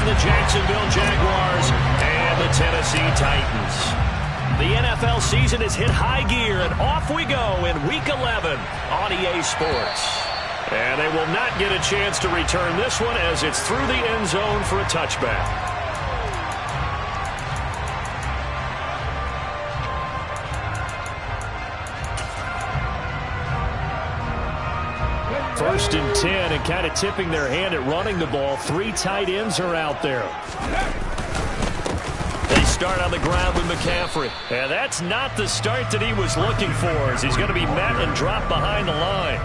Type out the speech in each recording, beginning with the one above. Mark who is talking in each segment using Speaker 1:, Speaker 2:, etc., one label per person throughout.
Speaker 1: the Jacksonville Jaguars and the Tennessee Titans. The NFL season has hit high gear, and off we go in Week 11 on EA Sports. And they will not get a chance to return this one as it's through the end zone for a touchback. First and 10, and kind of tipping their hand at running the ball. 3 tight ends are out there. They start on the ground with McCaffrey. And that's not the start that he was looking for, as he's going to be met and dropped behind the line.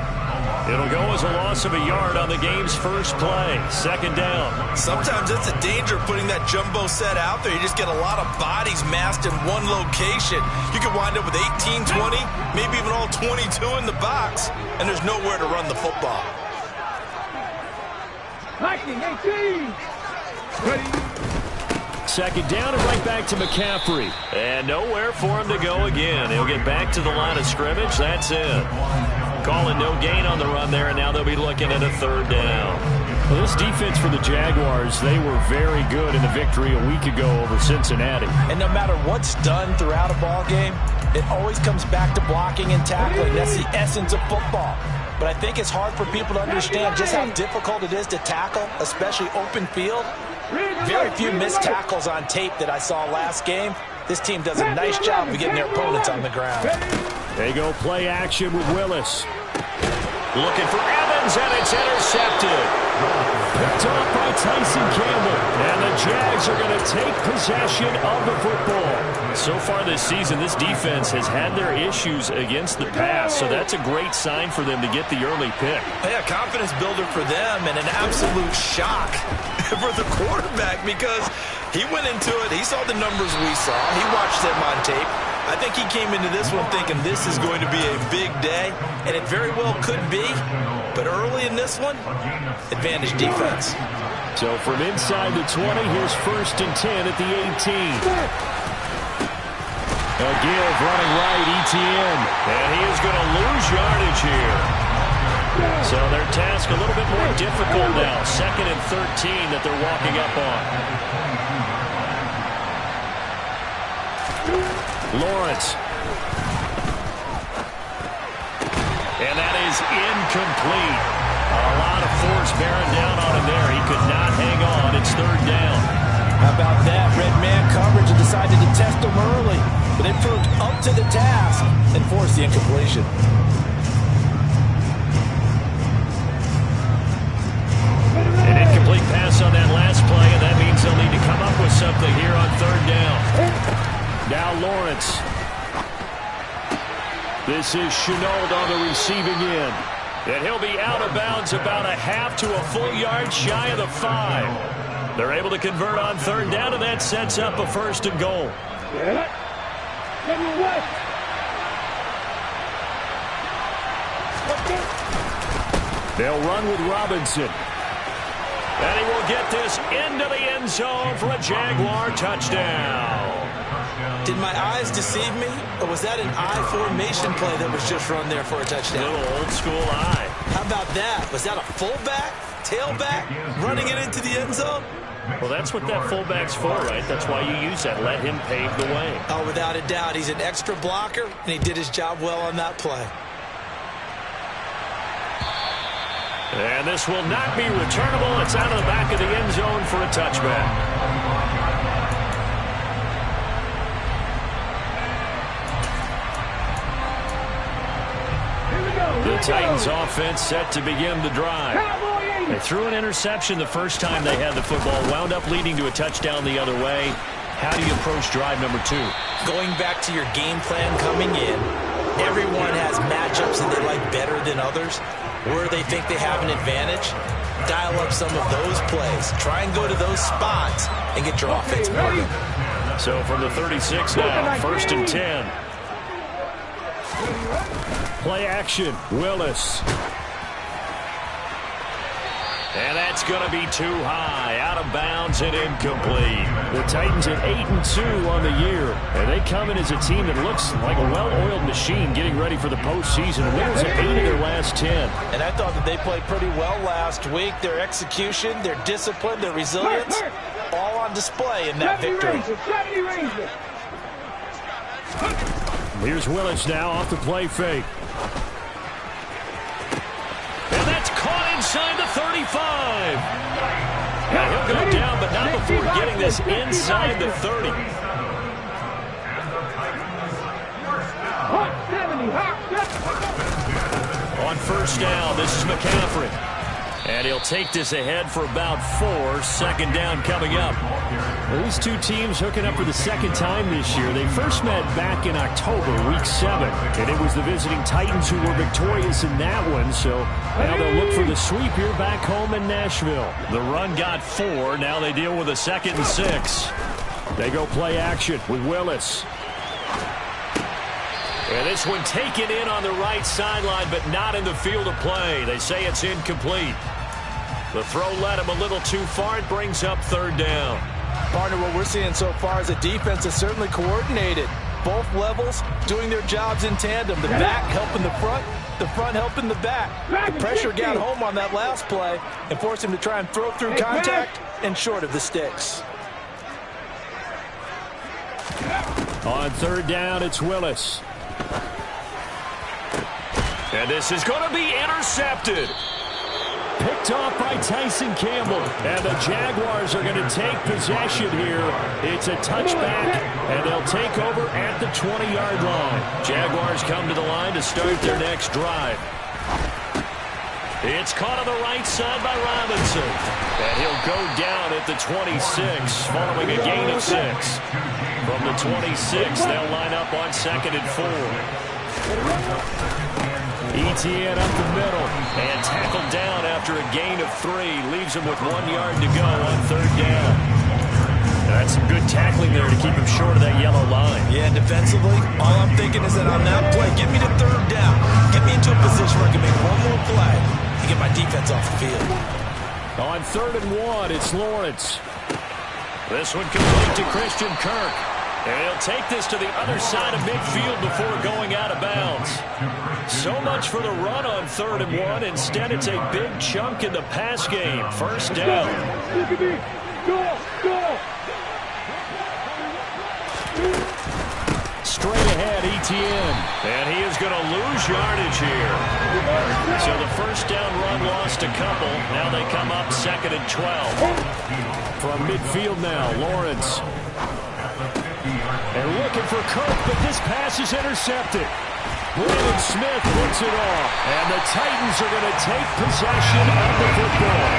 Speaker 1: It'll go as a loss of a yard on the game's first play. Second down.
Speaker 2: Sometimes it's a danger putting that jumbo set out there. You just get a lot of bodies massed in one location. You could wind up with 18, 20, maybe even all 22 in the box, and there's nowhere to run the football.
Speaker 3: 19, 18. Ready.
Speaker 1: Second down and right back to McCaffrey. And nowhere for him to go again. He'll get back to the line of scrimmage. That's it. Calling no gain on the run there, and now they'll be looking at a third down.
Speaker 4: Well, this defense for the Jaguars, they were very good in the victory a week ago over Cincinnati.
Speaker 5: And no matter what's done throughout a ball game, it always comes back to blocking and tackling. That's the essence of football. But I think it's hard for people to understand just how difficult it is to tackle, especially open field. Very few missed tackles on tape that I saw last game. This team does a nice job of getting their opponents on the ground.
Speaker 4: They go play action with Willis.
Speaker 1: Looking for Evans, and it's intercepted.
Speaker 4: Picked off by Tyson Campbell.
Speaker 1: And the Jags are going to take possession of the football. So far this season, this defense has had their issues against the pass, so that's a great sign for them to get the early pick.
Speaker 2: Yeah, confidence builder for them, and an absolute shock for the quarterback, because he went into it, he saw the numbers we saw, he watched them on tape. I think he came into this one thinking this is going to be a big day, and it very well could be. But early in this one, advantage defense.
Speaker 4: So from inside the 20, here's first and 10 at the 18. A give running right, Etienne.
Speaker 1: And he is going to lose yardage here. So their task a little bit more difficult now. Second and 13 that they're walking up on.
Speaker 4: Lawrence.
Speaker 1: And that is incomplete. A lot of force bearing down on him there. He could not hang on. It's third down.
Speaker 5: How about that? Red man coverage and decided to test him early. But they proved up to the task and forced the incompletion.
Speaker 1: An incomplete pass on that last play, and that means they'll need to come up with something here on third down.
Speaker 4: Now Lawrence. This is Chenault on the receiving end.
Speaker 1: And he'll be out of bounds about a half to a full yard shy of the 5. They're able to convert on third down, and that sets up a first and goal.
Speaker 4: They'll run with Robinson.
Speaker 1: And he will get this into the end zone for a Jaguar touchdown.
Speaker 2: Did my eyes deceive me, or was that an I formation play that was just run there for a touchdown?
Speaker 1: A little old school eye.
Speaker 2: How about that? Was that a fullback, tailback, running it into the end zone?
Speaker 1: Well, that's what that fullback's for, right? That's why you use that. Let him pave the way.
Speaker 2: Oh, without a doubt. He's an extra blocker, and he did his job well on that play.
Speaker 1: And this will not be returnable. It's out of the back of the end zone for a touchback. The Titans offense set to begin the drive. They threw an interception the first time they had the football, wound up leading to a touchdown the other way. How do you approach drive number 2?
Speaker 5: Going back to your game plan coming in, everyone has matchups that they like better than others, where they think they have an advantage. Dial up some of those plays. Try and go to those spots and get your offense moving.
Speaker 1: So from the 36 now, first and 10.
Speaker 4: Play action, Willis.
Speaker 1: And that's going to be too high, out of bounds and incomplete.
Speaker 4: The Titans at 8-2 on the year, and they come in as a team that looks like a well-oiled machine getting ready for the postseason. Winners at 8 of their last 10.
Speaker 5: And I thought that they played pretty well last week. Their execution, their discipline, their resilience, all on display in that victory.
Speaker 4: Here's Willis now off the play fake.
Speaker 1: And that's caught inside the 35. Now he'll go down, but not before getting this inside the 30. On first down, this is McCaffrey. And he'll take this ahead for about 4. Second down coming up.
Speaker 4: Well, these two teams hooking up for the second time this year. They first met back in October, Week 7. And it was the visiting Titans who were victorious in that one. So now they'll look for the sweep here back home in Nashville.
Speaker 1: The run got 4. Now they deal with a 2nd and 6.
Speaker 4: They go play action with Willis.
Speaker 1: And this one taken in on the right sideline, but not in the field of play. They say it's incomplete. The throw led him a little too far. It brings up 3rd down.
Speaker 5: Partner, what we're seeing so far is a defense that's certainly coordinated. Both levels doing their jobs in tandem. The back helping the front helping the back. The pressure got home on that last play and forced him to try and throw through contact and short of the sticks.
Speaker 4: On 3rd down, it's Willis.
Speaker 1: And this is going to be intercepted.
Speaker 4: Picked off by Tyson Campbell. And the Jaguars are going to take possession here. It's a touchback, and they'll take over at the 20-yard line.
Speaker 1: Jaguars come to the line to start their next drive. It's caught on the right side by Robinson. And he'll go down at the 26, following a gain of 6. From the 26, they'll line up on 2nd and 4.
Speaker 4: Etienne up the middle.
Speaker 1: And tackled down after a gain of 3. Leaves him with 1 yard to go on 3rd down. That's some good tackling there to keep him short of that yellow line.
Speaker 5: Yeah, defensively, all I'm thinking is that on that play, get me to 3rd down. Get me into a position where I can make one more play and get my defense off the field.
Speaker 4: On 3rd and 1, it's Lawrence.
Speaker 1: This one complete to Christian Kirk. And he'll take this to the other side of midfield before going out of bounds. So much for the run on 3rd and 1. Instead, it's a big chunk in the pass game. 1st down.
Speaker 4: Straight ahead, Etienne.
Speaker 1: And he is going to lose yardage here. So the 1st down run lost a couple. Now they come up 2nd and 12.
Speaker 4: From midfield now, Lawrence. And looking for Kirk, but this pass is intercepted. Brandon Smith puts it off. And the Titans are going to take possession of the football.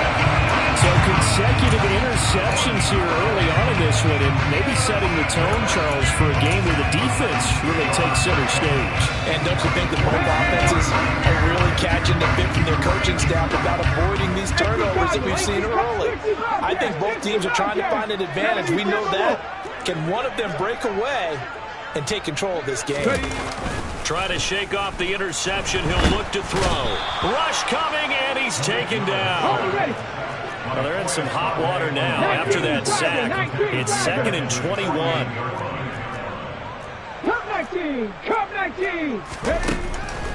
Speaker 4: So consecutive interceptions here early on in this one, and maybe setting the tone, Charles, for a game where the defense really takes center stage.
Speaker 5: And don't you think that both offenses are really catching the bit from their coaching staff about avoiding these turnovers that we've seen early? I think both teams are trying to find an advantage. We know that. Can one of them break away and take control of this game?
Speaker 1: Try to shake off the interception. He'll look to throw. Rush coming, and he's taken down. Well, they're in some hot water now after that sack. It's 2nd and 21.
Speaker 3: Come 19.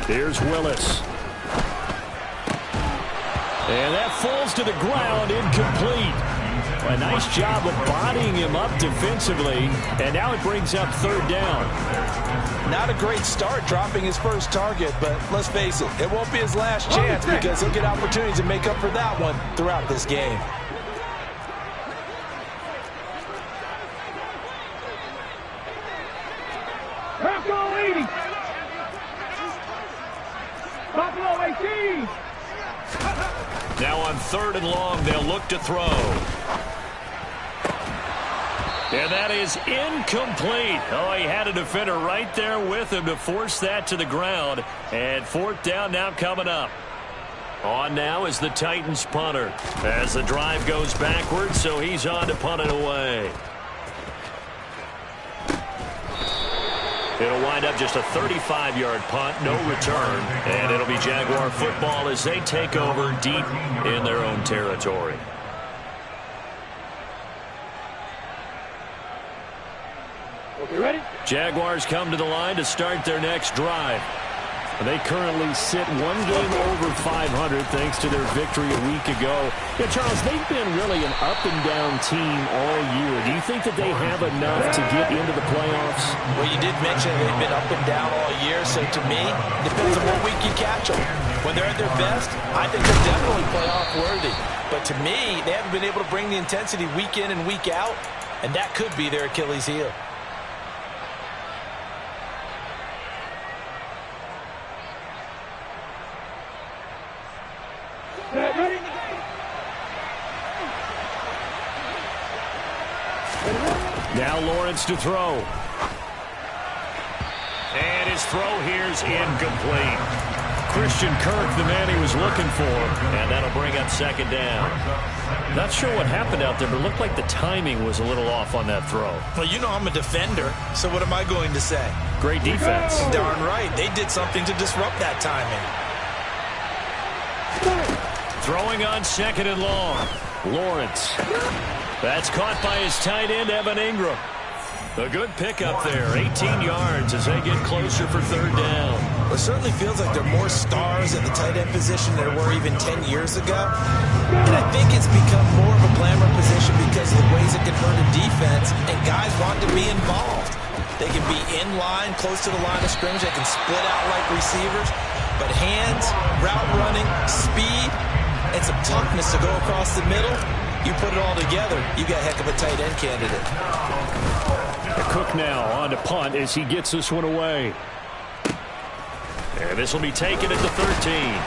Speaker 4: Here's Willis. And that falls to the ground, incomplete. A nice job of bodying him up defensively, and now it brings up 3rd down.
Speaker 5: Not a great start dropping his first target, but let's face it, it won't be his last chance because he'll get opportunities to make up for that one throughout this game.
Speaker 3: Buffalo 18.
Speaker 1: Now on 3rd and long, they'll look to throw. And that is incomplete. Oh, he had a defender right there with him to force that to the ground. And 4th down now coming up. On now is the Titans punter as the drive goes backwards, so he's on to punt it away. It'll wind up just a 35-yard punt, no return, and it'll be Jaguar football as they take over deep in their own territory.
Speaker 3: Okay, ready?
Speaker 1: Jaguars come to the line to start their next drive.
Speaker 4: They currently sit one game over 500 thanks to their victory a week ago. Yeah, Charles, they've been really an up-and-down team all year. Do you think that they have enough to get into the playoffs?
Speaker 5: Well, you did mention they've been up and down all year, so to me, it depends on what week you catch them. When they're at their best, I think they're definitely playoff worthy. But to me, they haven't been able to bring the intensity week in and week out, and that could be their Achilles heel.
Speaker 4: Now Lawrence to throw.
Speaker 1: And his throw here's incomplete.
Speaker 4: Christian Kirk, the man he was looking for.
Speaker 1: And that'll bring up second down.
Speaker 4: Not sure what happened out there, but it looked like the timing was a little off on that throw.
Speaker 2: Well, you know I'm a defender, so what am I going to say?
Speaker 4: Great defense.
Speaker 2: Darn right. They did something to disrupt that timing.
Speaker 1: Throwing on second and long.
Speaker 4: Lawrence.
Speaker 1: That's caught by his tight end, Evan Ingram. A good pickup there, 18 yards as they get closer for third down.
Speaker 2: Well, it certainly feels like there are more stars at the tight end position than there were even 10 years ago. And I think it's become more of a glamour position because of the ways it can hurt a defense, and guys want to be involved. They can be in line, close to the line of scrimmage. They can split out like receivers. But hands, route running, speed, and some toughness to go across the middle, you put it all together, you got a heck of a tight end candidate.
Speaker 4: Cook now on to punt as he gets this one away.
Speaker 1: And this will be taken at the 13.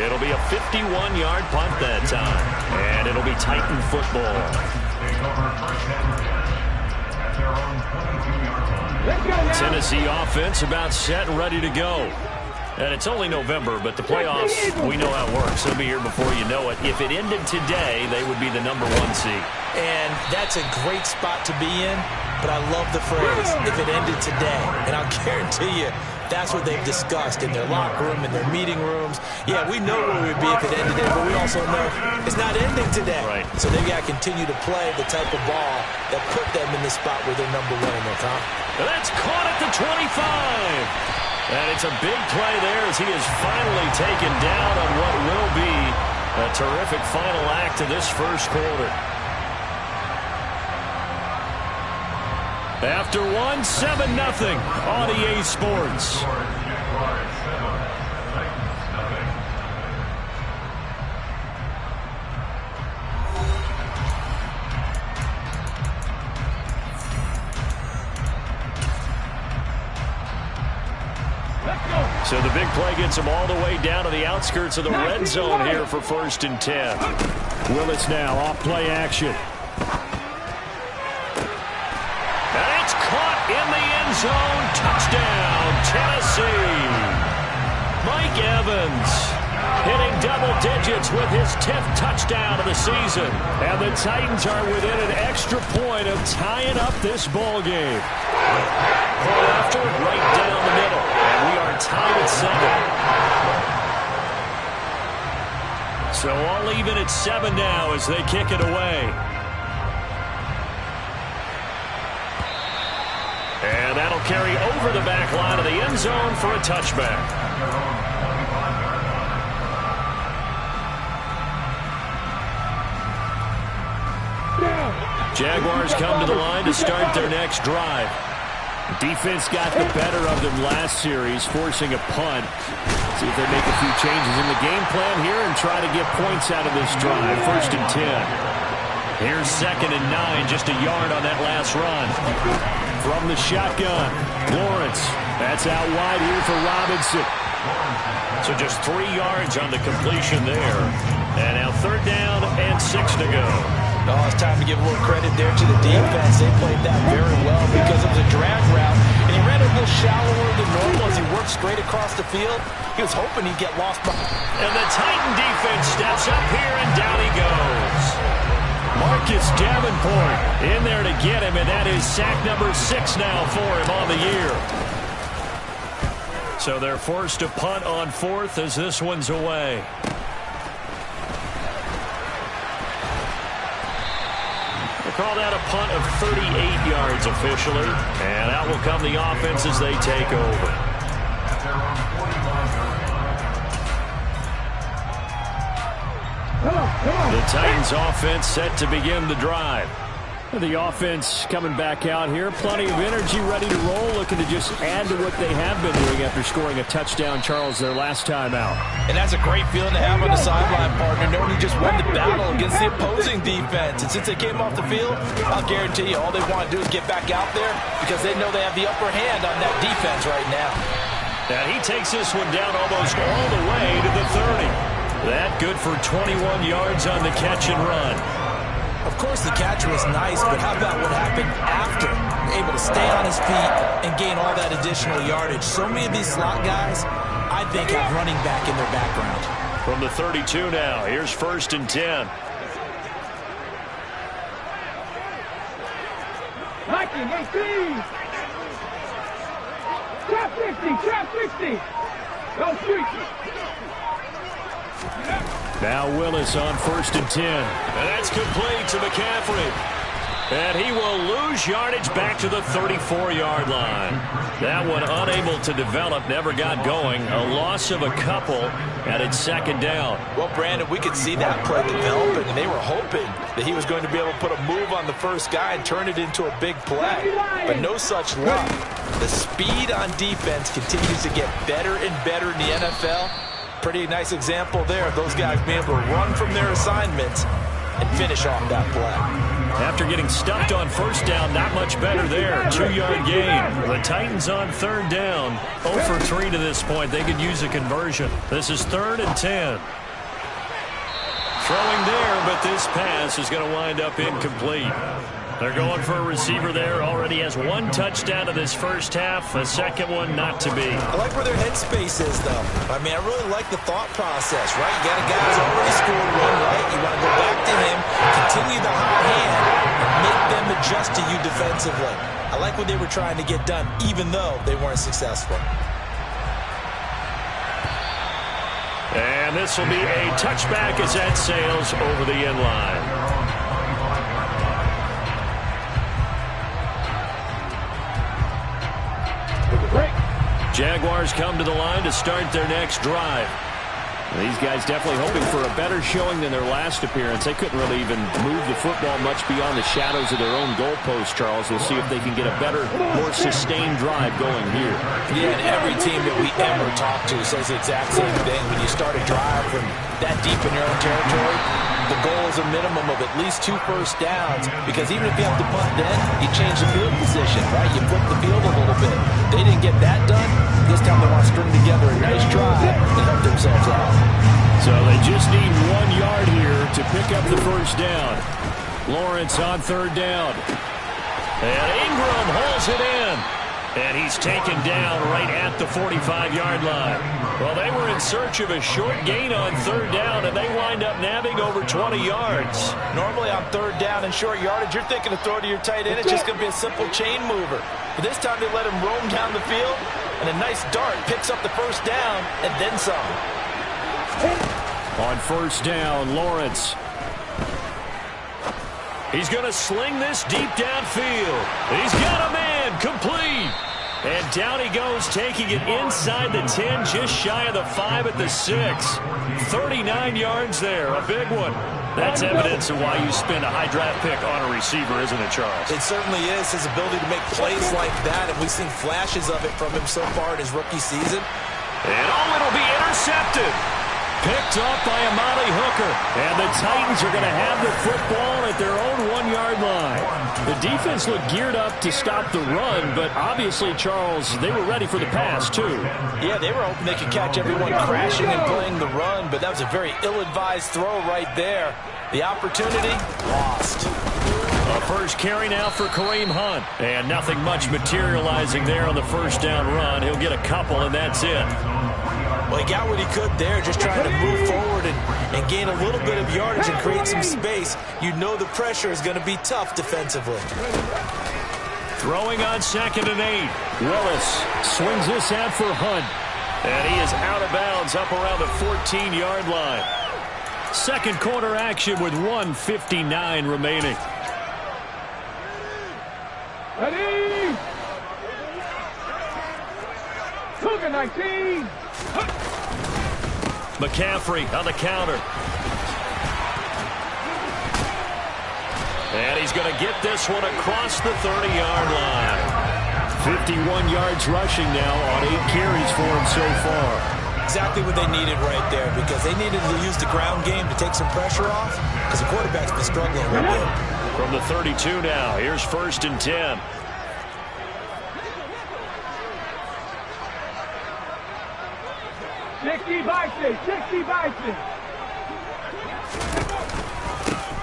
Speaker 1: It'll be a 51-yard punt that time. And it'll be Titan football. Tennessee offense about set and ready to go. And it's only November, but the playoffs, we know how it works. They'll be here before you know it. If it ended today, they would be the #1 seed.
Speaker 5: And that's a great spot to be in, but I love the phrase, if it ended today. And I'll guarantee you, that's what they've discussed in their locker room, in their meeting rooms. Yeah, we know where we'd be if it ended today, but we also know it's not ending today.
Speaker 1: Right.
Speaker 5: So they've got to continue to play the type of ball that put them in the spot where they're #1 in their conference.
Speaker 1: And that's caught at the 25. And it's a big play there as he is finally taken down on what will be a terrific final act of this first quarter. After one, 7-0 on EA Sports. So the big play gets him all the way down to the outskirts of the red zone here for 1st and 10.
Speaker 4: Willis now off play action.
Speaker 1: And it's caught in the end zone. Touchdown, Tennessee. Mike Evans hitting double digits with his 10th touchdown of the season. And the Titans are within an extra point of tying up this ball game. Point after, right down the middle. And we are tied at 7. So all even at 7 now as they kick it away. And that'll carry over the back line of the end zone for a touchback. Jaguars come to the line to start their next drive.
Speaker 4: Defense got the better of them last series, forcing a punt. See if they make a few changes in the game plan here and try to get points out of this drive. 1st and 10.
Speaker 1: Here's 2nd and 9, just a yard on that last run.
Speaker 4: From the shotgun, Lawrence. That's out wide here for Robinson.
Speaker 1: So just 3 yards on the completion there. And now 3rd down and 6 to go.
Speaker 5: Oh, it's time to give a little credit there to the defense. They played that very well because it was a drag route, and he ran a little shallower than normal as he worked straight across the field. He was hoping he'd get lost behind.
Speaker 1: And the Titan defense steps up here, and down he goes.
Speaker 4: Marcus Davenport in there to get him, and that is sack number 6 now for him on the year.
Speaker 1: So they're forced to punt on 4th as this one's away. Call that a punt of 38 yards officially. And out will come the offense as they take over.
Speaker 4: The Titans offense set to begin the drive. The offense coming back out here. Plenty of energy, ready to roll, looking to just add to what they have been doing after scoring a touchdown, Charles, their last time out.
Speaker 5: And that's a great feeling to have on the sideline, partner, knowing you just won the battle against the opposing defense. And since they came off the field, I'll guarantee you all they want to do is get back out there because they know they have the upper hand on that defense right now.
Speaker 1: And he takes this one down almost all the way to the 30. That good for 21 yards on the catch and run.
Speaker 5: Of course, the catch was nice, but how about what happened after? Able to stay on his feet and gain all that additional yardage. So many of these slot guys, I think, have running back in their background.
Speaker 1: From the 32 now, here's 1st and 10.
Speaker 3: 19, 18. Trap 60, trap 60. Go street.
Speaker 4: Now Willis on 1st and 10.
Speaker 1: And that's complete to McCaffrey. And he will lose yardage back to the 34-yard line. That one unable to develop, never got going. A loss of a couple, and it's 2nd down.
Speaker 5: Well, Brandon, we could see that play developing, and they were hoping that he was going to be able to put a move on the first guy and turn it into a big play. But no such luck. The speed on defense continues to get better and better in the NFL. Pretty nice example there of those guys being able to run from their assignments and finish off that play.
Speaker 1: After getting stuffed on 1st down, not much better there. 2-yard gain. The Titans on 3rd down. 0 for 3 to this point. They could use a conversion. This is 3rd and 10. Throwing there, but this pass is going to wind up incomplete. They're going for a receiver there. Already has 1 touchdown in this first half. A second one not to be.
Speaker 5: I like where their headspace is, though. I mean, I really like the thought process, right? You got a guy who's already scored one, right? You want to go back to him, continue the hot hand, and make them adjust to you defensively. I like what they were trying to get done, even though they weren't successful.
Speaker 1: And this will be a touchback as that sails over the end line. Jaguars come to the line to start their next drive.
Speaker 4: These guys definitely hoping for a better showing than their last appearance. They couldn't really even move the football much beyond the shadows of their own goalpost, Charles. We'll see if they can get a better, more sustained drive going here.
Speaker 5: Yeah, and every team that we ever talk to says the exact same thing. When you start a drive from that deep in your own territory, the goal is a minimum of at least 2 first downs, because even if you have to punt then, you change the field position, right? You flip the field a little bit. They didn't get that done. This time they want to string together a nice drive to help themselves out.
Speaker 4: So they just need 1 yard here to pick up the first down. Lawrence on 3rd down.
Speaker 1: And Ingram hauls it in. And he's taken down right at the 45-yard line. Well, they were in search of a short gain on 3rd down, and they wind up nabbing over 20 yards.
Speaker 5: Normally on 3rd down and short yardage, you're thinking to throw to your tight end. It's just going to be a simple chain mover. But this time they let him roam down the field, and a nice dart picks up the first down and then some.
Speaker 4: On 1st down, Lawrence.
Speaker 1: He's going to sling this deep downfield. He's got a man, complete. And down he goes, taking it inside the 10, just shy of the 5 at the 6. 39 yards there, a big one. That's evidence of why you spend a high draft pick on a receiver, isn't it, Charles?
Speaker 5: It certainly is, his ability to make plays like that, and we've seen flashes of it from him so far in his rookie season.
Speaker 1: And it'll be intercepted. Picked up by Amari Hooker. And the Titans are going to have the football at their own 1-yard line.
Speaker 4: The defense looked geared up to stop the run, but obviously, Charles, they were ready for the pass, too.
Speaker 5: Yeah, they were hoping they could catch everyone crashing and playing the run, but that was a very ill-advised throw right there. The opportunity, lost.
Speaker 1: A first carry now for Kareem Hunt. And nothing much materializing there on the first down run. He'll get a couple, and that's it.
Speaker 5: Well, he got what he could there, just trying to move forward and gain a little bit of yardage and create some space. You know the pressure is going to be tough defensively.
Speaker 1: Throwing on 2nd and 8.
Speaker 4: Willis swings this out for Hunt.
Speaker 1: And he is out of bounds up around the 14-yard line. Second quarter action with 1:59 remaining.
Speaker 3: Ready? 2. Cougar 19.
Speaker 1: McCaffrey on the counter. And he's going to get this one across the 30-yard line.
Speaker 4: 51 yards rushing now on 8 carries for him so far.
Speaker 5: Exactly what they needed right there, because they needed to use the ground game to take some pressure off, because the quarterback's been struggling a little bit.
Speaker 1: From the 32 now, here's 1st and 10.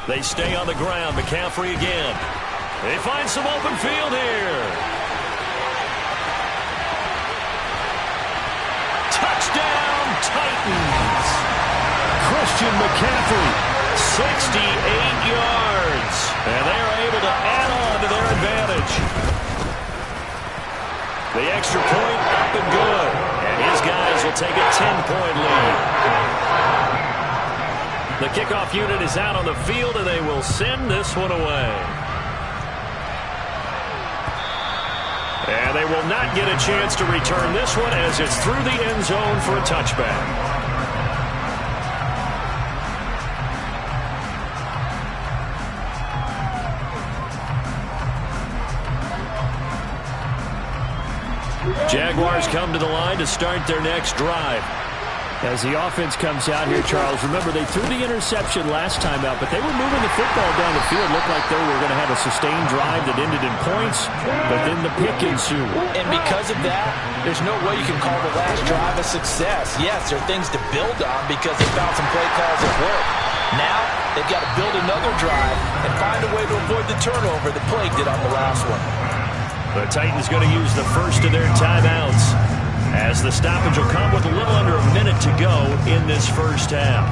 Speaker 1: They stay on the ground. McCaffrey again. They find some open field here. Touchdown, Titans.
Speaker 4: Christian McCaffrey.
Speaker 1: 68 yards. And they are able to add on to their advantage. The extra point up and good. And his guys will take a 10-point lead. The kickoff unit is out on the field, and they will send this one away. And they will not get a chance to return this one as it's through the end zone for a touchback. Jaguars come to the line to start their next drive.
Speaker 4: As the offense comes out here, Charles, remember they threw the interception last time out, but they were moving the football down the field. Looked like they were going to have a sustained drive that ended in points, but then the pick ensued.
Speaker 5: And because of that, there's no way you can call the last drive a success. Yes, there are things to build on because they found some play calls that work. Now, they've got to build another drive and find a way to avoid the turnover that plagued it on the last one.
Speaker 1: The Titans going to use the first of their timeouts, as the stoppage will come with a little under a minute to go in this first half.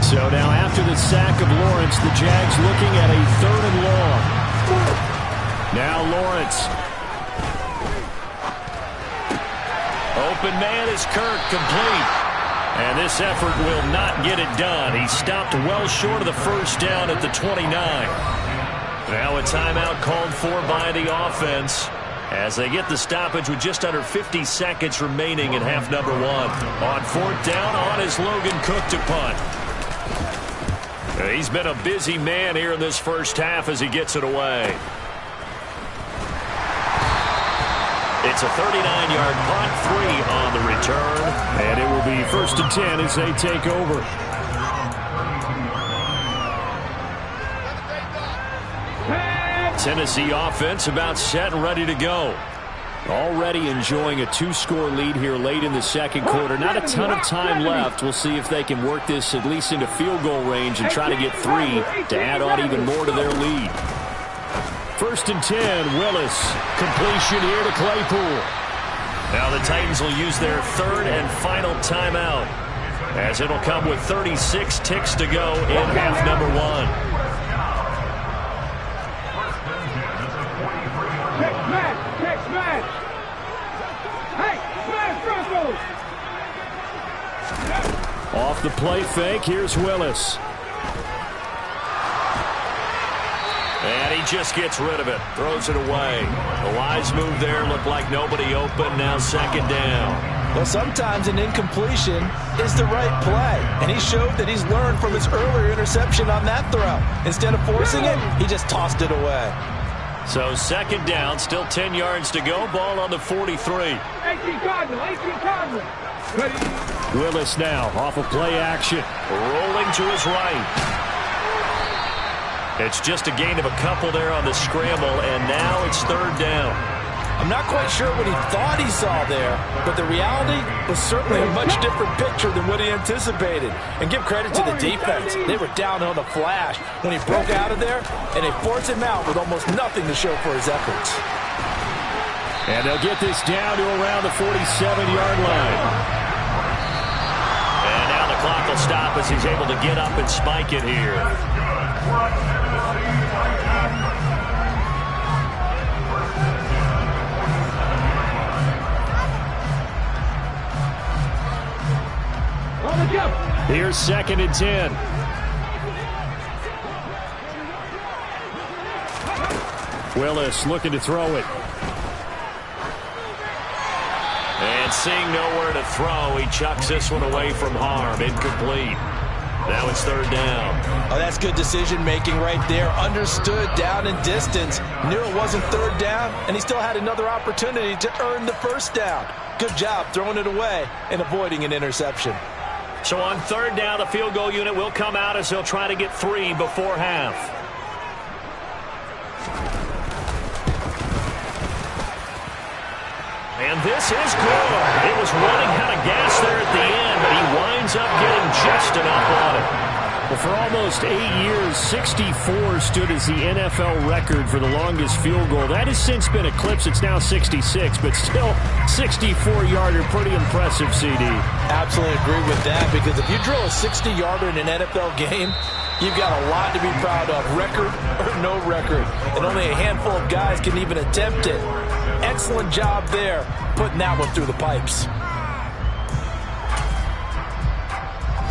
Speaker 4: So now after the sack of Lawrence, the Jags looking at a 3rd and long. Now Lawrence.
Speaker 1: Open man is Kirk, complete. And this effort will not get it done. He stopped well short of the first down at the 29. Now a timeout called for by the offense, as they get the stoppage with just under 50 seconds remaining in half number 1. On 4th down, on is Logan Cook to punt. He's been a busy man here in this first half as he gets it away. It's a 39-yard punt, 3 on the return.
Speaker 4: And it will be 1st and 10 as they take over.
Speaker 1: Tennessee offense about set and ready to go.
Speaker 4: Already enjoying a 2-score lead here late in the second quarter. Not a ton of time left. We'll see if they can work this at least into field goal range and try to get 3 to add on even more to their lead. 1st and 10, Willis. Completion here to Claypool.
Speaker 1: Now the Titans will use their 3rd and final timeout, as it'll come with 36 ticks to go in half number 1.
Speaker 4: Off the play fake, here's Willis.
Speaker 1: And he just gets rid of it, throws it away. The wise move there, looked like nobody open, now 2nd down.
Speaker 5: Well, sometimes an incompletion is the right play, and he showed that he's learned from his earlier interception on that throw. Instead of forcing it, he just tossed it away.
Speaker 1: So 2nd down, still 10 yards to go, ball on the 43.
Speaker 3: 18 Cardinal.
Speaker 4: Willis now off of play action.
Speaker 1: Rolling to his right. It's just a gain of a couple there on the scramble, and now it's 3rd down.
Speaker 5: I'm not quite sure what he thought he saw there, but the reality was certainly a much different picture than what he anticipated. And give credit to the defense. They were down on the flash when he broke out of there, and they forced him out with almost nothing to show for his efforts.
Speaker 4: And they'll get this down to around the 47-yard line.
Speaker 1: And now the clock will stop as he's able to get up and spike it here.
Speaker 4: Here's 2nd and 10. Willis looking to throw it.
Speaker 1: And seeing nowhere to throw, he chucks this one away from harm. Incomplete. Now it's third down.
Speaker 5: Oh, that's good decision-making right there. Understood down and distance. Knew it wasn't third down, and he still had another opportunity to earn the first down. Good job throwing it away and avoiding an interception.
Speaker 1: So on third down, the field goal unit will come out as they'll try to get 3 before half. And this is good. It was running out of gas there at the end, but he winds up getting just enough on it.
Speaker 4: Well, for almost 8 years, 64 stood as the NFL record for the longest field goal. That has since been eclipsed. It's now 66, but still 64-yarder. Pretty impressive, CD.
Speaker 5: Absolutely agree with that, because if you drill a 60-yarder in an NFL game, you've got a lot to be proud of, record or no record. And only a handful of guys can even attempt it. Excellent job there, putting that one through the pipes.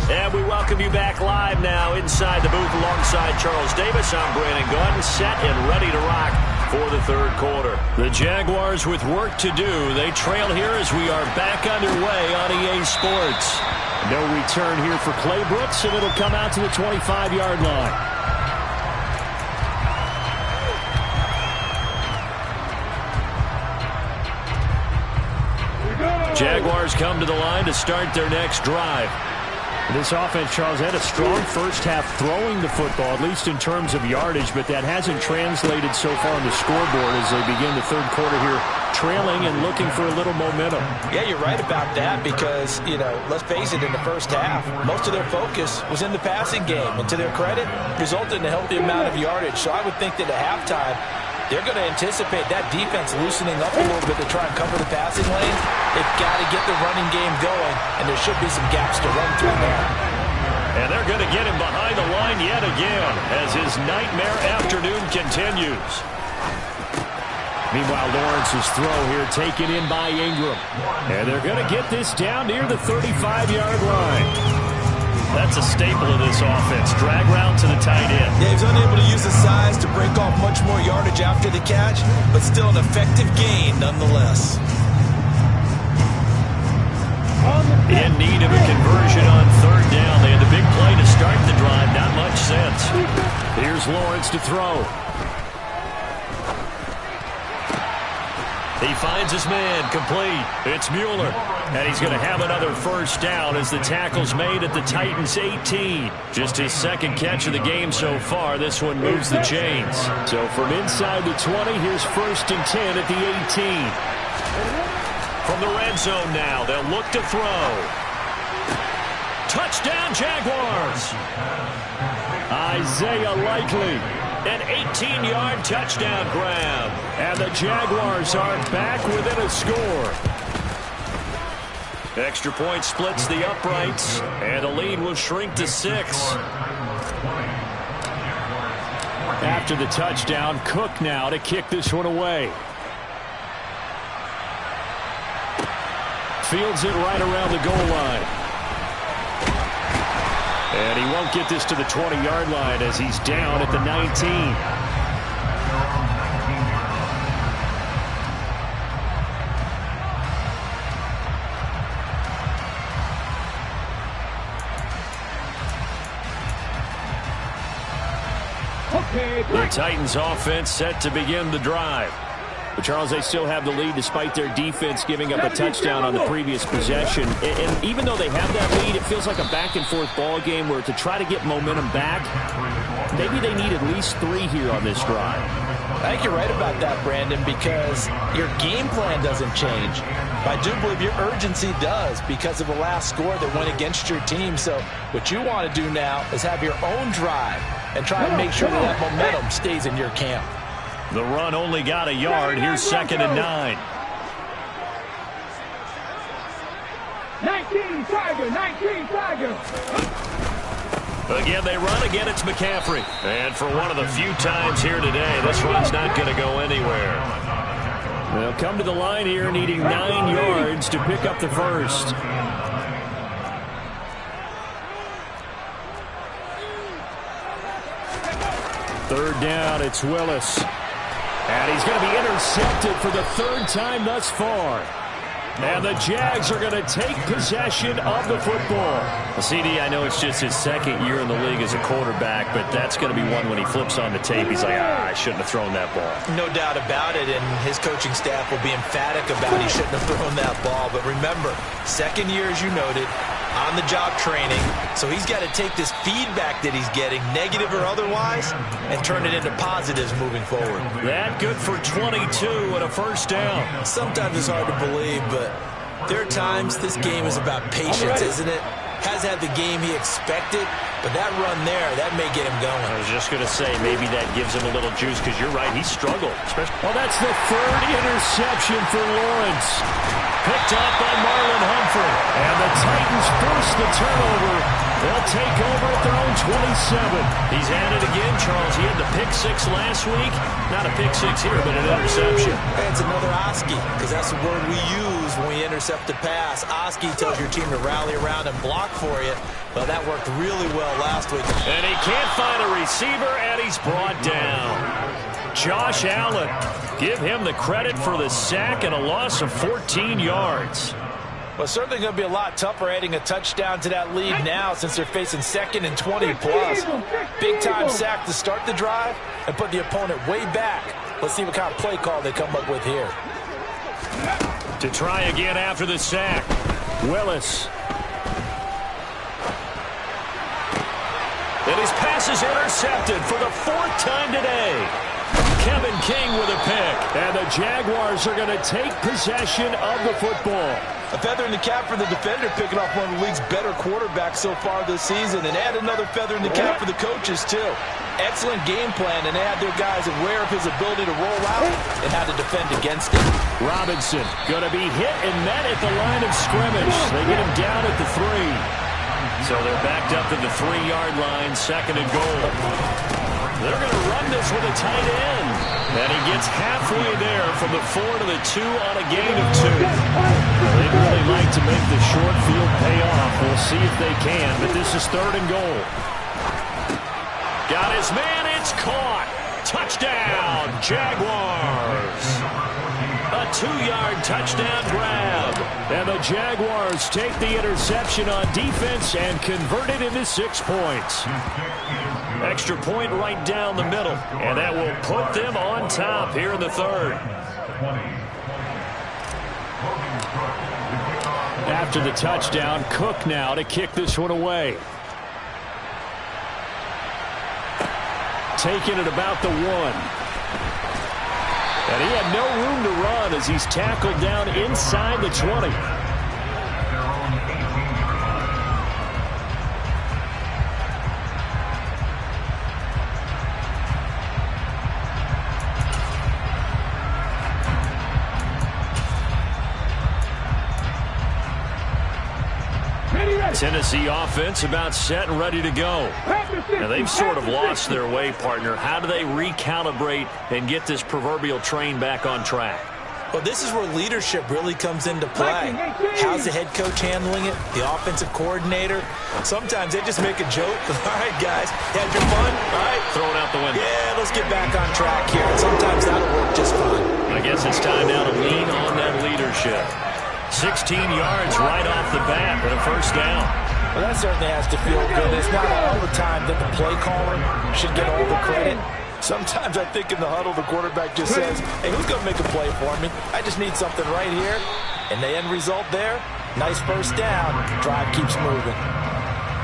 Speaker 1: And we welcome you back live now inside the booth alongside Charles Davis. I'm Brandon Gaudin, set and ready to rock for the third quarter.
Speaker 4: The Jaguars with work to do. They trail here as we are back underway on EA Sports. No return here for Clay Brooks, and it'll come out to the 25-yard line. Jaguars come to the line to start their next drive. This offense, Charles, had a strong first half throwing the football, at least in terms of yardage, but that hasn't translated so far on the scoreboard as they begin the third quarter here, trailing and looking for a little momentum.
Speaker 5: Yeah, you're right about that because, let's face it, in the first half, most of their focus was in the passing game, and to their credit, resulted in a healthy amount of yardage. So I would think that at halftime, they're going to anticipate that defense loosening up a little bit to try and cover the passing lanes. They've got to get the running game going, and there should be some gaps to run through there.
Speaker 1: And they're going to get him behind the line yet again as his nightmare afternoon continues.
Speaker 4: Meanwhile, Lawrence's throw here taken in by Ingram. And they're going to get this down near the 35-yard line.
Speaker 1: That's a staple of this offense. Drag route to the tight end.
Speaker 5: Yeah, he's unable to use his size to break off much more yardage after the catch, but still an effective gain nonetheless.
Speaker 1: In need of a conversion on third down. They had the big play to start the drive. Not much sense.
Speaker 4: Here's Lawrence to throw.
Speaker 1: He finds his man, complete. It's Mueller. And he's going to have another first down as the tackle's made at the Titans' 18. Just his second catch of the game so far. This one moves the chains.
Speaker 4: So from inside the 20, here's 1st and 10 at the 18.
Speaker 1: From the red zone now, they'll look to throw. Touchdown, Jaguars!
Speaker 4: Isaiah Likely.
Speaker 1: An 18-yard touchdown grab.
Speaker 4: And the Jaguars are back within a score.
Speaker 1: Extra point splits the uprights, and the lead will shrink to 6.
Speaker 4: After the touchdown, Cook now to kick this one away. Fields it right around the goal line. And he won't get this to the 20-yard line as he's down at the 19.
Speaker 1: The Titans offense set to begin the drive.
Speaker 4: But Charles, they still have the lead despite their defense giving up a touchdown on the previous possession. And even though they have that lead, it feels like a back-and-forth ball game where to try to get momentum back, maybe they need at least 3 here on this drive.
Speaker 5: I think you're right about that, Brandon, because your game plan doesn't change. But I do believe your urgency does because of the last score that went against your team. So what you want to do now is have your own drive and try and make sure that momentum stays in your camp.
Speaker 1: The run only got a yard. Here's 2nd and 9.
Speaker 3: 19 Tiger.
Speaker 1: Again, they run. Again, it's McCaffrey. And for one of the few times here today, this run's not going to go anywhere.
Speaker 4: They'll come to the line here needing 9 yards to pick up the first. Third down, it's Willis. And he's going to be intercepted for the 3rd time thus far. And the Jags are going to take possession of the football.
Speaker 1: Well, CD, I know it's just his second year in the league as a quarterback, but that's going to be one when he flips on the tape. He's like, I shouldn't have thrown that ball.
Speaker 5: No doubt about it, and his coaching staff will be emphatic about he shouldn't have thrown that ball. But remember, second year, as you noted, on-the-job training, so he's got to take this feedback that he's getting, negative or otherwise, and turn it into positives moving forward.
Speaker 4: That good for 22 and a first down.
Speaker 5: Sometimes it's hard to believe, but there are times this game is about patience, isn't it? Has had the game he expected, but that run there, that may get him going.
Speaker 1: I was just going to say, maybe that gives him a little juice, because you're right, he struggled.
Speaker 4: Well, that's the third interception for Lawrence. Picked up by Marlon Humphrey. And the Titans force the turnover. They'll take over at their own 27.
Speaker 1: He's at it again, Charles. He had the pick six last week. Not a pick six here, but an interception.
Speaker 5: Hey, it's another Oski, because that's the word we use when we intercept a pass. Oski tells your team to rally around and block for you. Well, that worked really well last week.
Speaker 1: And he can't find a receiver, and he's brought down.
Speaker 4: Josh Allen. Give him the credit for the sack and a loss of 14 yards.
Speaker 5: Well, it's certainly going to be a lot tougher adding a touchdown to that lead now since they're facing 2nd and 20-plus. Big-time sack to start the drive and put the opponent way back. Let's see what kind of play call they come up with here.
Speaker 4: To try again after the sack. Willis.
Speaker 1: And his pass is intercepted for the 4th time today. Kevin King with a pick.
Speaker 4: And the Jaguars are going to take possession of the football.
Speaker 5: A feather in the cap for the defender, picking off one of the league's better quarterbacks so far this season. And add another feather in the cap for the coaches, too. Excellent game plan, and they had their guys aware of his ability to roll out and how to defend against it.
Speaker 4: Robinson going to be hit and met at the line of scrimmage. They get him down at the 3.
Speaker 1: So they're backed up to the 3-yard line, 2nd and goal. They're going to run this with a tight end. And he gets halfway there from the 4 to the 2 on a gain of 2.
Speaker 4: They'd really like to make the short field pay off. We'll see if they can, but this is 3rd and goal.
Speaker 1: Got his man, it's caught. Touchdown, Jaguars. A 2-yard touchdown grab.
Speaker 4: And the Jaguars take the interception on defense and convert it into 6 points.
Speaker 1: Extra point right down the middle. And that will put them on top here in the 3rd.
Speaker 4: After the touchdown, Cook now to kick this one away. Taking it about the 1. And he had no room to run as he's tackled down inside the 20.
Speaker 1: Tennessee offense about set and ready to go. Now they've sort of lost their way, partner. How do they recalibrate and get this proverbial train back on track?
Speaker 5: Well, this is where leadership really comes into play. How's the head coach handling it? The offensive coordinator? Sometimes they just make a joke. All right, guys, had your fun? All right.
Speaker 1: Throw it out the window.
Speaker 5: Yeah, let's get back on track here. And sometimes that'll work just fine.
Speaker 1: I guess it's time now to lean on that leadership. 16 yards right off the bat and a first down.
Speaker 5: Well, that certainly has to feel good. It's not all the time that the play caller should get all the credit. Sometimes I think in the huddle, the quarterback just says, hey, who's going to make a play for me? I just need something right here. And the end result there, nice first down. Drive keeps moving.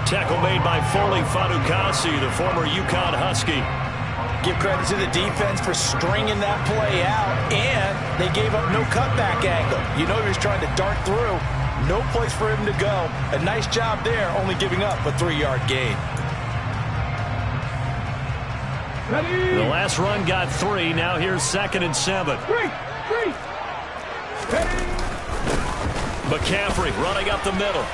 Speaker 1: Tackle made by Foley Fadukasi, the former UConn Husky.
Speaker 5: Give credit to the defense for stringing that play out, and they gave up no cutback angle. You know he was trying to dart through. No place for him to go. A nice job there, only giving up a 3-yard gain.
Speaker 1: The last run got 3. Now here's 2nd and 7. McCaffrey running up the middle.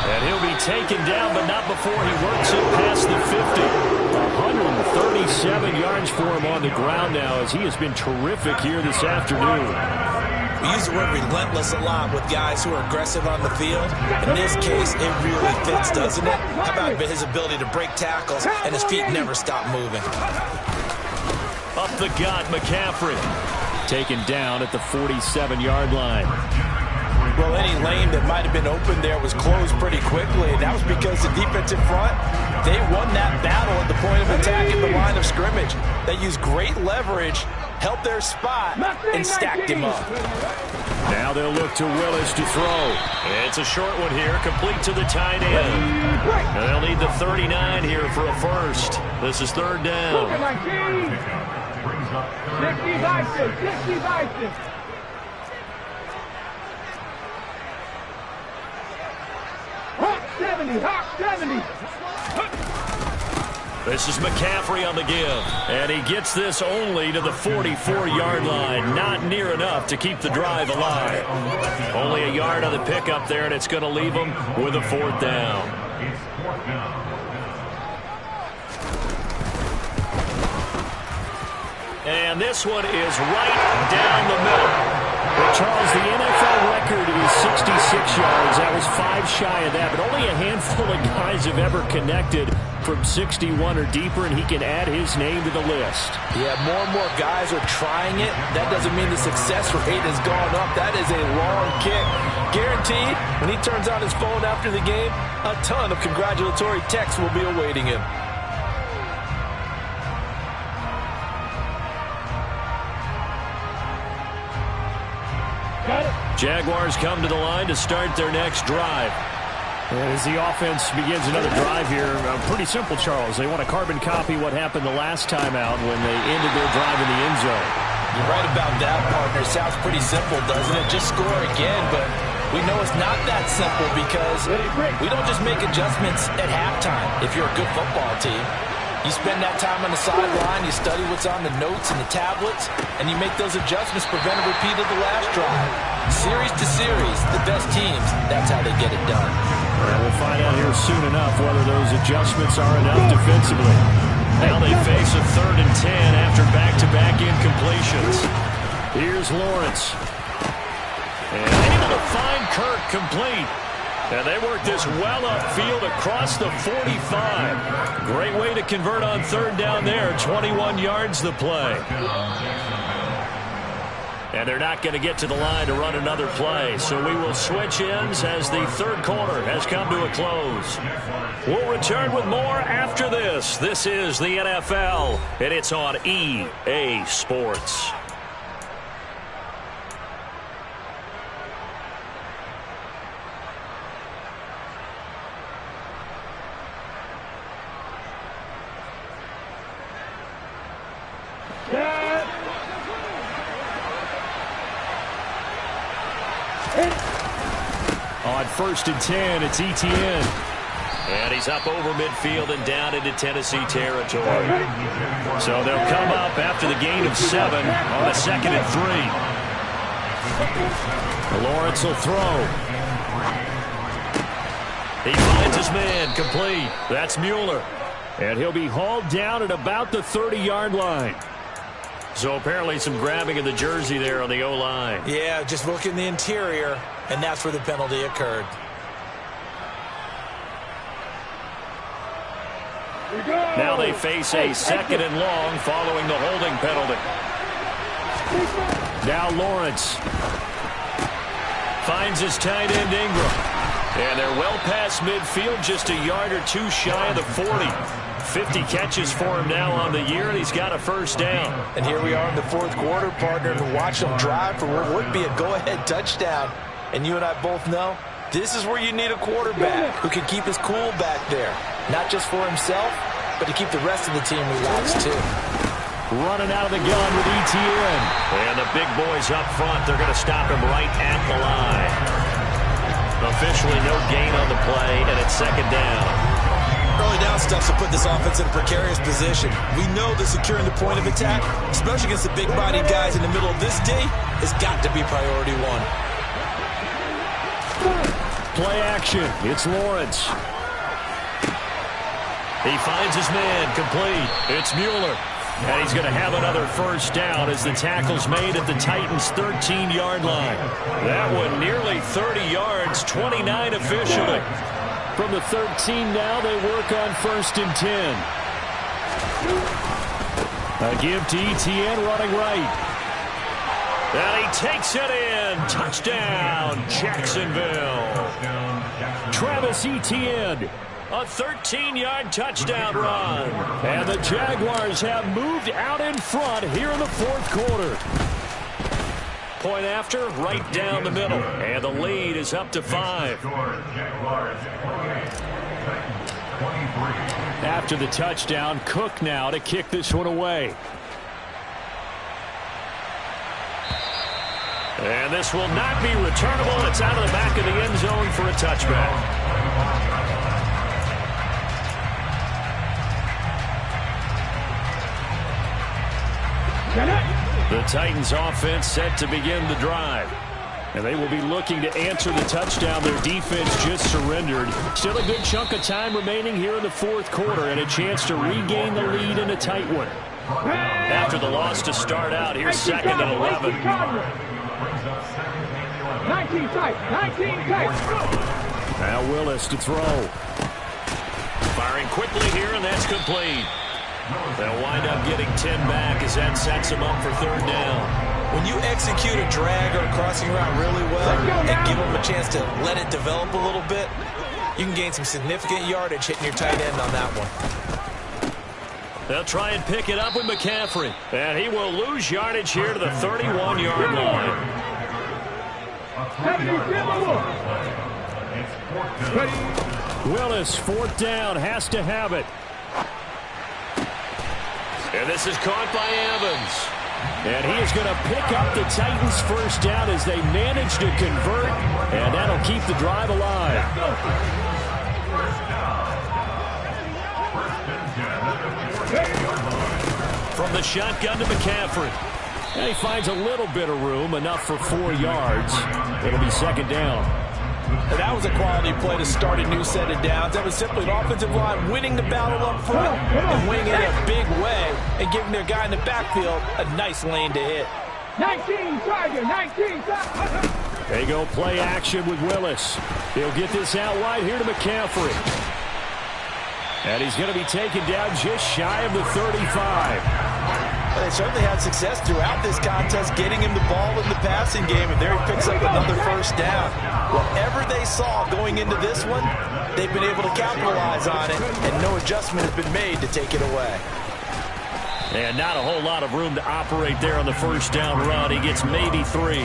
Speaker 1: And he'll be taken down, but not before he works it past the 50. 137 yards for him on the ground now as he has been terrific here this afternoon.
Speaker 5: We use the word relentless a lot with guys who are aggressive on the field. In this case, it really fits, doesn't it? How about his ability to break tackles and his feet never stop moving?
Speaker 1: Up the gut, McCaffrey.
Speaker 4: taken down at the 47-yard line.
Speaker 5: Well, any lane that might have been open there was closed pretty quickly, and that was because the defensive front, they won that battle at the point of attack in the line of scrimmage. They used great leverage, held their spot, and stacked him up.
Speaker 4: Now they'll look to Willis to throw.
Speaker 1: It's a short one here, complete to the tight end. And they'll need the 39 here for a first. This is third down.
Speaker 3: 60-60. Hawk 70.
Speaker 1: This is McCaffrey on the give. And he gets this only to the 44-yard line. Not near enough to keep the drive alive. Only a yard on the pickup there, and it's going to leave him with a fourth down. And this one is right down the middle.
Speaker 4: Well, Charles, the NFL record is 66 yards. That was 5 shy of that, but only a handful of guys have ever connected from 61 or deeper, and he can add his name to the list.
Speaker 5: Yeah, more and more guys are trying it. That doesn't mean the success rate has gone up. That is a long kick. Guaranteed, when he turns on his phone after the game, a ton of congratulatory texts will be awaiting him.
Speaker 1: Jaguars come to the line to start their next drive.
Speaker 4: And as the offense begins another drive here, pretty simple, Charles. They want to carbon copy what happened the last time out when they ended their drive in the end zone.
Speaker 5: You're right about that, partner. Sounds pretty simple, doesn't it? Just score again, but we know it's not that simple because we don't just make adjustments at halftime if you're a good football team. You spend that time on the sideline, you study what's on the notes and the tablets, and you make those adjustments, prevent a repeat of the last drive. Series to series, the best teams, that's how they get it done.
Speaker 4: And we'll find out here soon enough whether those adjustments are enough defensively.
Speaker 1: Now they face a 3rd and 10 after back-to-back incompletions.
Speaker 4: Here's Lawrence.
Speaker 1: And able to find Kirk complete. And they work this well upfield across the 45. Great way to convert on 3rd down there. 21 yards the play. And they're not going to get to the line to run another play. So we will switch ends as the 3rd quarter has come to a close. We'll return with more after this. This is the NFL, and it's on EA Sports.
Speaker 4: On 1st and 10, it's Etienne.
Speaker 1: And he's up over midfield and down into Tennessee territory. So they'll come up after the gain of 7 on a 2nd and 3.
Speaker 4: Lawrence will throw.
Speaker 1: He finds his man complete. That's Mueller.
Speaker 4: And he'll be hauled down at about the 30-yard line.
Speaker 1: So apparently some grabbing of the jersey there on the O-line.
Speaker 5: Yeah, just look in the interior, and that's where the penalty occurred.
Speaker 1: Now they face a 2nd and long following the holding penalty.
Speaker 4: Now Lawrence
Speaker 1: finds his tight end Ingram. And they're well past midfield, just a yard or 2 shy of the 40. 50 catches for him now on the year, and he's got a 1st down.
Speaker 5: And here we are in the 4th quarter, partner, and watch them drive for what would be a go-ahead touchdown. And you and I both know this is where you need a quarterback who can keep his cool back there. Not just for himself, but to keep the rest of the team relaxed, too.
Speaker 4: Running out of the gun with Etienne.
Speaker 1: And the big boys up front, they're going to stop him right at the line. Officially no gain on the play, and it's 2nd down.
Speaker 2: Early down stuff to put this offense in a precarious position. We know that securing the point of attack, especially against the big-bodied guys in the middle of this day, has got to be priority 1.
Speaker 4: Play action. It's Lawrence.
Speaker 1: He finds his man complete. It's Mueller. And he's going to have another 1st down as the tackle's made at the Titans' 13-yard line. That one nearly 30 yards, 29 officially.
Speaker 4: From the 13 now, they work on 1st and 10. A give to Etienne running right.
Speaker 1: And he takes it in. Touchdown, Jacksonville.
Speaker 4: Travis Etienne.
Speaker 1: A 13-yard touchdown run.
Speaker 4: And the Jaguars have moved out in front here in the fourth quarter.
Speaker 1: Point after, right down the middle. And the lead is up to 5.
Speaker 4: After the touchdown, Cook now to kick this one away.
Speaker 1: And this will not be returnable. It's out of the back of the end zone for a touchback. The Titans offense set to begin the drive.
Speaker 4: And they will be looking to answer the touchdown their defense just surrendered. Still a good chunk of time remaining here in the fourth quarter and a chance to regain the lead in a tight one.
Speaker 1: After the loss to start out, here's second and 11.
Speaker 3: 19 tight.
Speaker 4: Now Willis to throw.
Speaker 1: Firing quickly here, and that's complete. They'll wind up getting 10 back as that sets them up for third down.
Speaker 5: When you execute a drag or a crossing route really well and give them a chance to let it develop a little bit, you can gain some significant yardage hitting your tight end on that one.
Speaker 1: They'll try and pick it up with McCaffrey. And he will lose yardage here to the 31-yard line.
Speaker 4: Willis, fourth down, has to have it.
Speaker 1: And this is caught by Evans.
Speaker 4: And he is going to pick up the Titans' first down as they manage to convert, and that'll keep the drive alive.
Speaker 1: From the shotgun to McCaffrey.
Speaker 4: And he finds a little bit of room, enough for 4 yards. It'll be second down.
Speaker 5: And that was a quality play to start a new set of downs. That was simply the offensive line winning the battle up front and winning it in a big way and giving their guy in the backfield a nice lane to hit.
Speaker 3: 19 target.
Speaker 4: They go play action with Willis. He'll get this out wide here to McCaffrey. And he's going to be taken down just shy of the 35.
Speaker 5: They certainly had success throughout this contest getting him the ball in the passing game, and there he picks up another first down. Whatever they saw going into this one, they've been able to capitalize on it, and no adjustment has been made to take it away.
Speaker 1: And not a whole lot of room to operate there on the first down run. He gets maybe 3.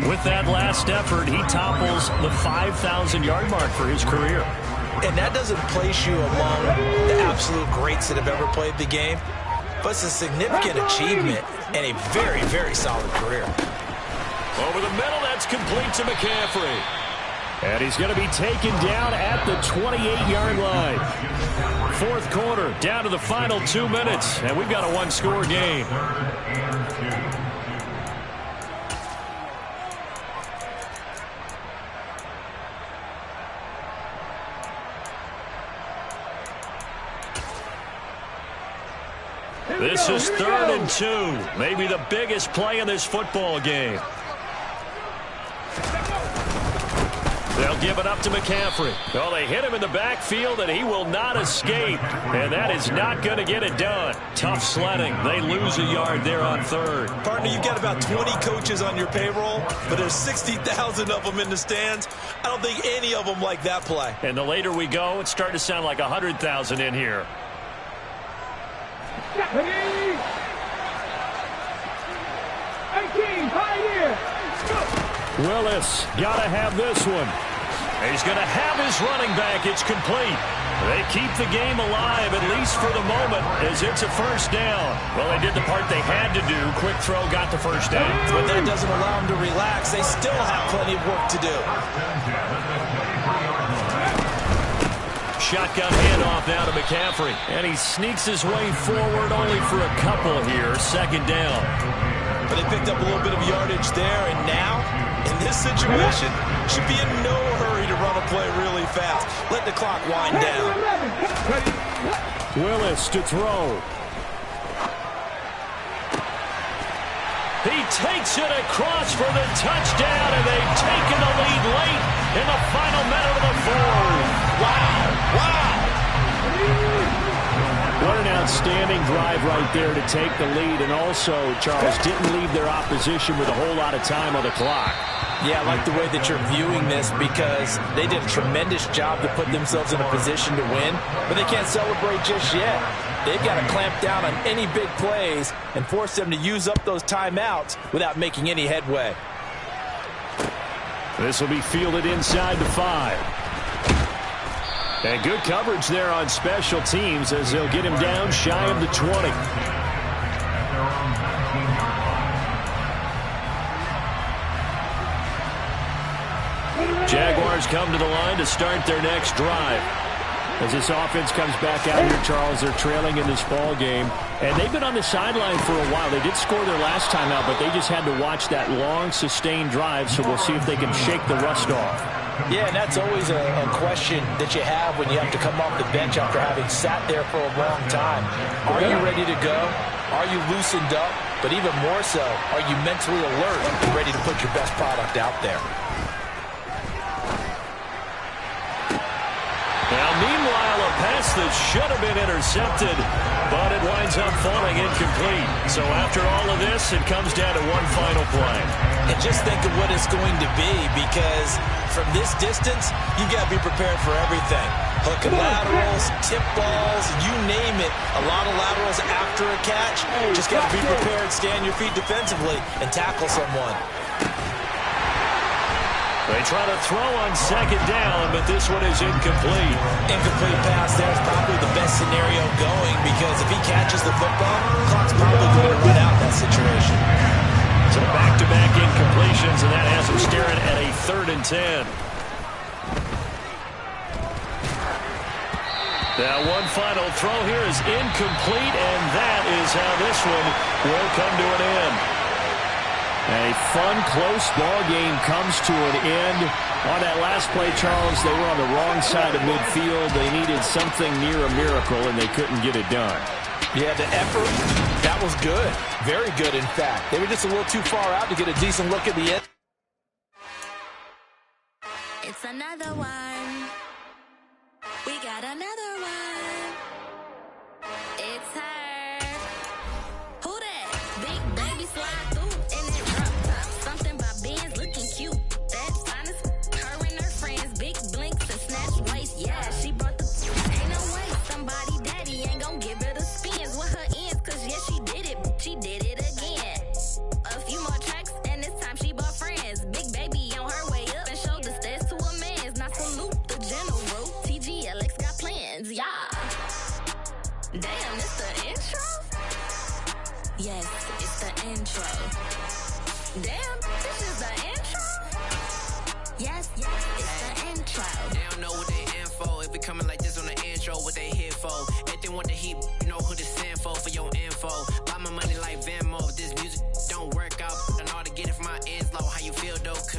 Speaker 1: With that last effort, he topples the 5,000-yard mark for his career.
Speaker 5: And that doesn't place you among the absolute greats that have ever played the game, but it's a significant achievement and a very, very solid career.
Speaker 1: Over the middle, that's complete to McCaffrey.
Speaker 4: And he's going to be taken down at the 28-yard line. Fourth quarter, down to the final 2 minutes, and we've got a one-score game.
Speaker 1: This is 3rd and 2. Maybe the biggest play in this football game. They'll give it up to McCaffrey. Oh, they hit him in the backfield, and he will not escape. And that is not going to get it done. Tough sledding. They lose a yard there on 3rd.
Speaker 2: Partner, you've got about 20 coaches on your payroll, but there's 60,000 of them in the stands. I don't think any of them like that play.
Speaker 1: And the later we go, it's starting to sound like 100,000 in here.
Speaker 3: 18, pioneer.
Speaker 4: Willis, got to have this one.
Speaker 1: He's going to have his running back. It's complete. They keep the game alive, at least for the moment, as it's a first down. Well, they did the part they had to do. Quick throw, got the first down.
Speaker 5: But that doesn't allow them to relax. They still have plenty of work to do.
Speaker 1: Shotgun handoff now to McCaffrey. And he sneaks his way forward only for a couple here. Second down.
Speaker 5: But they picked up a little bit of yardage there, and now, in this situation, should be in no hurry to run a play really fast. Let the clock wind down.
Speaker 4: Willis to throw.
Speaker 1: He takes it across for the touchdown, and they've taken the lead late in the final minute of the fourth.
Speaker 5: Wow.
Speaker 4: What an outstanding drive right there to take the lead, and also, Charles, didn't leave their opposition with a whole lot of time on the clock.
Speaker 5: Yeah, I like the way that you're viewing this because they did a tremendous job to put themselves in a position to win, but they can't celebrate just yet. They've got to clamp down on any big plays and force them to use up those timeouts without making any headway.
Speaker 4: This will be fielded inside the 5. And good coverage there on special teams as they'll get him down shy of the 20. Jaguars come to the line to start their next drive. As this offense comes back out here, Charles, they're trailing in this ball game. And they've been on the sideline for a while. They did score their last time out, but they just had to watch that long, sustained drive, so we'll see if they can shake the rust off.
Speaker 5: Yeah, and that's always a question that you have when you have to come off the bench after having sat there for a long time. Are you ready to go? Are you loosened up? But even more so, are you mentally alert and ready to put your best product out there?
Speaker 1: Now, meanwhile, a pass that should have been intercepted, but it winds up falling incomplete. So after all of this, it comes down to one final play.
Speaker 5: And just think of what it's going to be, because from this distance, you've got to be prepared for everything. Hook and laterals, tip balls, you name it. A lot of laterals after a catch. Just got to be prepared, stand your feet defensively, and tackle someone.
Speaker 1: They try to throw on second down, but this one is incomplete.
Speaker 5: Incomplete pass there is probably the best scenario going, because if he catches the football, the clock's probably going to run out in that situation.
Speaker 1: So back-to-back incompletions, and that has him staring at a 3rd and 10. Now one final throw here is incomplete, and that is how this one will come to an end. A fun, close ball game comes to an end. On that last play, Charles, they were on the wrong side of midfield. They needed something near a miracle, and they couldn't get it done.
Speaker 5: Yeah, the effort, that was good. Very good, in fact. They were just a little too far out to get a decent look at the end.
Speaker 6: It's another one. We got another one. It's her. Who that? Big baby slide through in that drop top. Something by Benz looking cute. That finest. Her and her friends. Big blinks and snatch waist. Yeah, she brought the. Ain't no way. Somebody daddy ain't gonna give her the spins with her ends. Cause yeah, she did it. She did it again. A few more tracks and this time she bought friends. Big baby on her way up and showed the stairs to a man's. Now salute the general. TGLX got plans. Yeah. Damn, it's the intro? Yes, it's the intro. Damn, this is the intro? Yes, it's the intro.
Speaker 7: They don't know what they in for. If we coming like this on the intro, what they here for? If they want the heat, you know who to send for your info. Buy my money like Venmo. If this music don't work out, I know how to get it from my end.